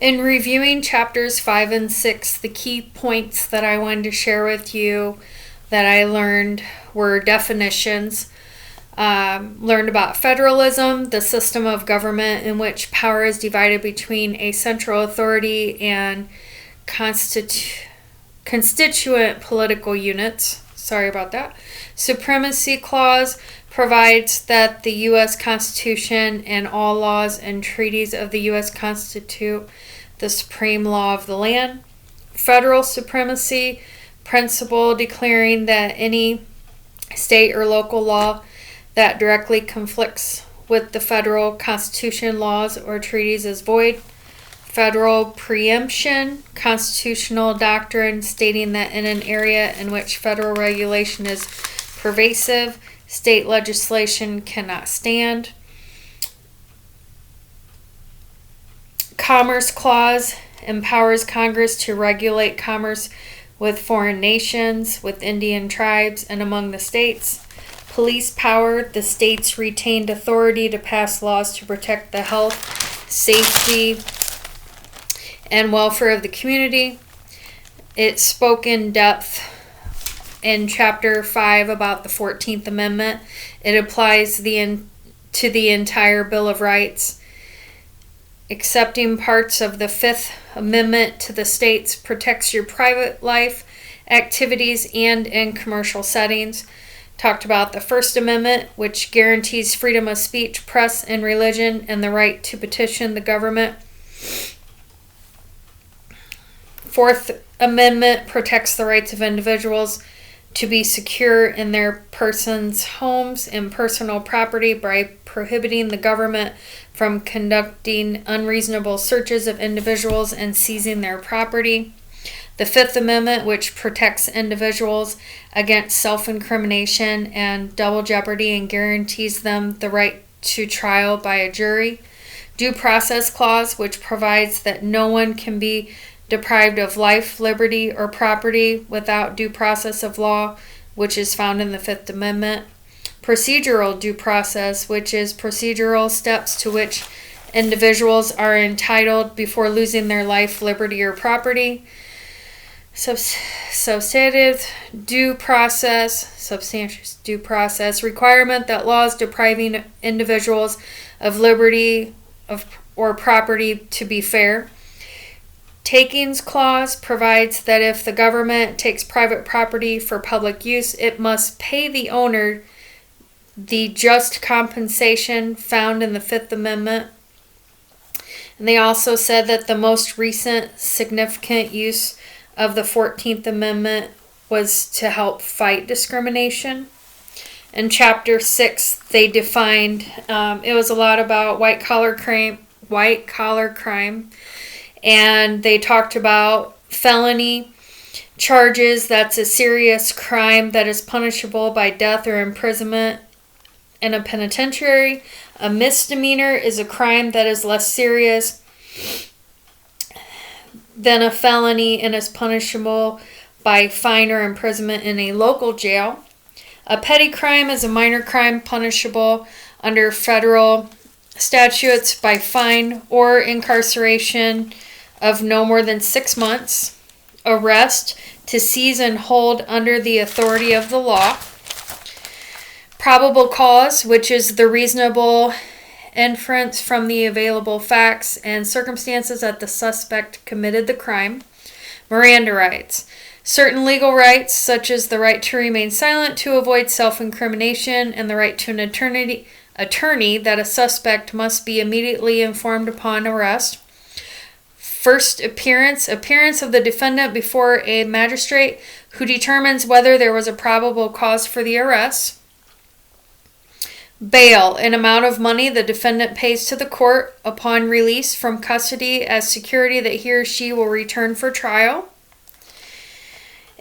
In reviewing chapters 5 and 6, the key points that I wanted to share with you that I learned were definitions. Learned about federalism, the system of government in which power is divided between a central authority and constituent political units. Sorry about that. Supremacy Clause provides that the U.S. Constitution and all laws and treaties of the U.S. constitute the supreme law of the land. Federal supremacy principle declaring that any state or local law that directly conflicts with the federal constitution, laws, or treaties is void. Federal preemption, constitutional doctrine stating that in an area in which federal regulation is pervasive, state legislation cannot stand. Commerce Clause empowers Congress to regulate commerce with foreign nations, with Indian tribes, and among the states. Police power, the states retained authority to pass laws to protect the health, safety, and welfare of the community. It spoke in depth in Chapter 5 about the 14th Amendment. It applies to the entire Bill of Rights. Accepting parts of the Fifth Amendment to the states protects your private life, activities, and in commercial settings. Talked about the First Amendment, which guarantees freedom of speech, press, and religion, and the right to petition the government. Fourth Amendment protects the rights of individuals to be secure in their persons' homes and personal property by prohibiting the government from conducting unreasonable searches of individuals and seizing their property. The Fifth Amendment, which protects individuals against self-incrimination and double jeopardy and guarantees them the right to trial by a jury. Due Process Clause, which provides that no one can be deprived of life, liberty, or property without due process of law, which is found in the Fifth Amendment. Procedural due process, which is procedural steps to which individuals are entitled before losing their life, liberty, or property. Substantive due process, requirement that laws depriving individuals of liberty or property to be fair. Takings Clause provides that if the government takes private property for public use, it must pay the owner the just compensation found in the Fifth Amendment. And they also said that the most recent significant use of the 14th Amendment was to help fight discrimination. In Chapter 6, they defined, it was a lot about white collar crime, and they talked about felony charges. That's a serious crime that is punishable by death or imprisonment in a penitentiary. A misdemeanor is a crime that is less serious than a felony and is punishable by fine or imprisonment in a local jail. A petty crime is a minor crime punishable under federal statutes by fine or incarceration of no more than 6 months. Arrest, to seize and hold under the authority of the law. Probable cause, which is the reasonable inference from the available facts and circumstances that the suspect committed the crime. Miranda rights. Certain legal rights, such as the right to remain silent to avoid self-incrimination and the right to an attorney that a suspect must be immediately informed upon arrest. First appearance of the defendant before a magistrate who determines whether there was a probable cause for the arrest. Bail, an amount of money the defendant pays to the court upon release from custody as security that he or she will return for trial.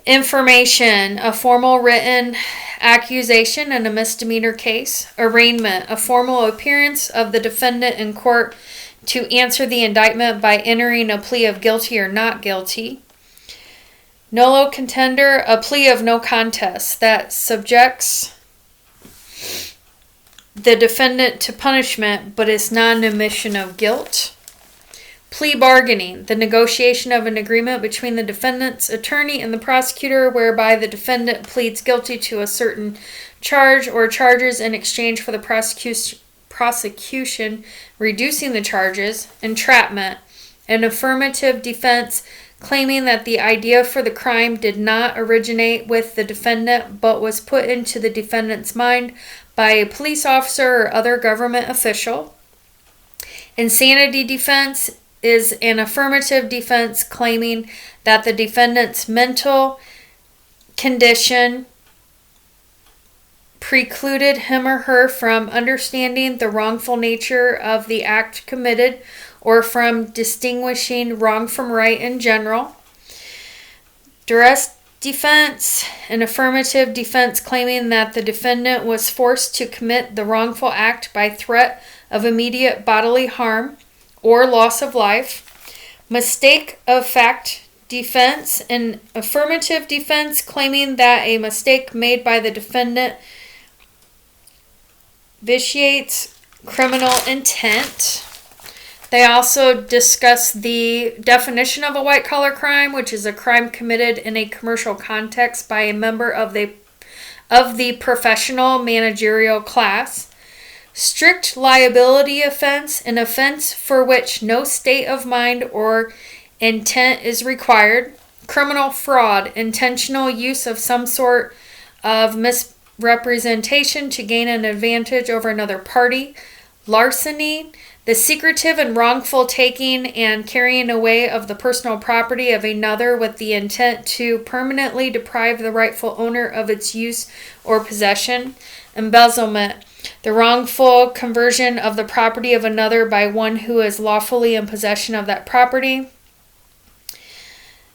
Information, a formal written accusation in a misdemeanor case. Arraignment, a formal appearance of the defendant in court to answer the indictment by entering a plea of guilty or not guilty. Nolo contender, a plea of no contest that subjects the defendant to punishment but is not an admission of guilt. Plea bargaining, the negotiation of an agreement between the defendant's attorney and the prosecutor whereby the defendant pleads guilty to a certain charge or charges in exchange for the prosecution reducing the charges. Entrapment, an affirmative defense claiming that the idea for the crime did not originate with the defendant but was put into the defendant's mind by a police officer or other government official. Insanity defense is an affirmative defense claiming that the defendant's mental condition precluded him or her from understanding the wrongful nature of the act committed or from distinguishing wrong from right in general. Duress defense, an affirmative defense claiming that the defendant was forced to commit the wrongful act by threat of immediate bodily harm or loss of life. Mistake of fact defense, an affirmative defense claiming that a mistake made by the defendant vitiates criminal intent. They also discuss the definition of a white-collar crime, which is a crime committed in a commercial context by a member of the professional managerial class. Strict liability offense, an offense for which no state of mind or intent is required. Criminal fraud, intentional use of some sort of misrepresentation to gain an advantage over another party. Larceny, the secretive and wrongful taking and carrying away of the personal property of another with the intent to permanently deprive the rightful owner of its use or possession. Embezzlement, the wrongful conversion of the property of another by one who is lawfully in possession of that property.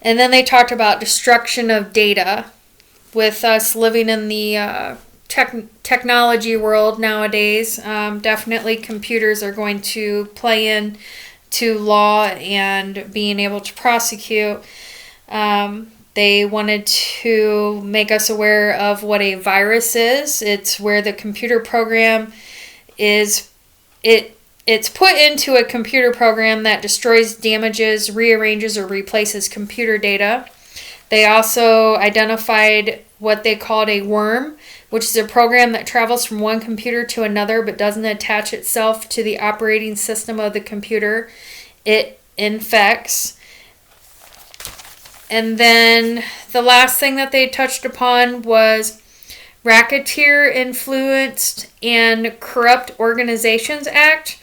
And then they talked about destruction of data. With us living in the technology world nowadays, definitely computers are going to play in to law and being able to prosecute. They wanted to make us aware of what a virus is. It's where the computer program it's put into a computer program that destroys, damages, rearranges, or replaces computer data. They also identified what they called a worm, which is a program that travels from one computer to another but doesn't attach itself to the operating system of the computer. It infects. And then the last thing that they touched upon was Racketeer Influenced and Corrupt Organizations Act.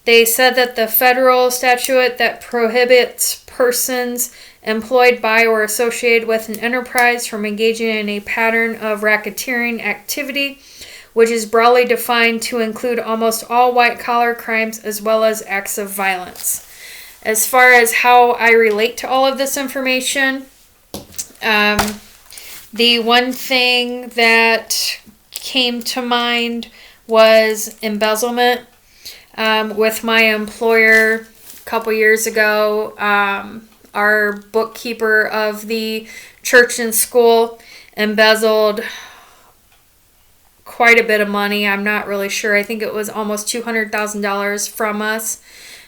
They said that the federal statute that prohibits persons employed by or associated with an enterprise from engaging in a pattern of racketeering activity, which is broadly defined to include almost all white-collar crimes as well as acts of violence. As far as how I relate to all of this information, the one thing that came to mind was embezzlement. With my employer a couple years ago, our bookkeeper of the church and school embezzled quite a bit of money. I'm not really sure. I think it was almost $200,000 from us.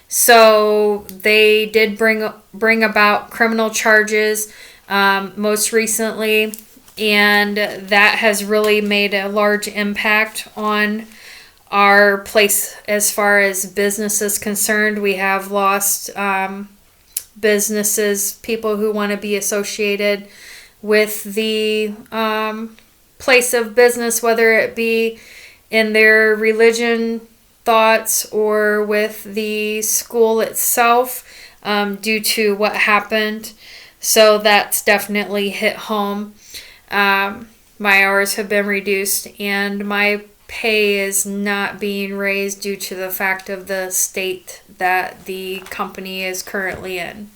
So they did bring about criminal charges most recently, and that has really made a large impact on our place as far as business is concerned. We have lost businesses, people who want to be associated with the place of business, whether it be in their religion thoughts or with the school itself, due to what happened. So that's definitely hit home. My hours have been reduced and my pay is not being raised due to the fact of the state that the company is currently in.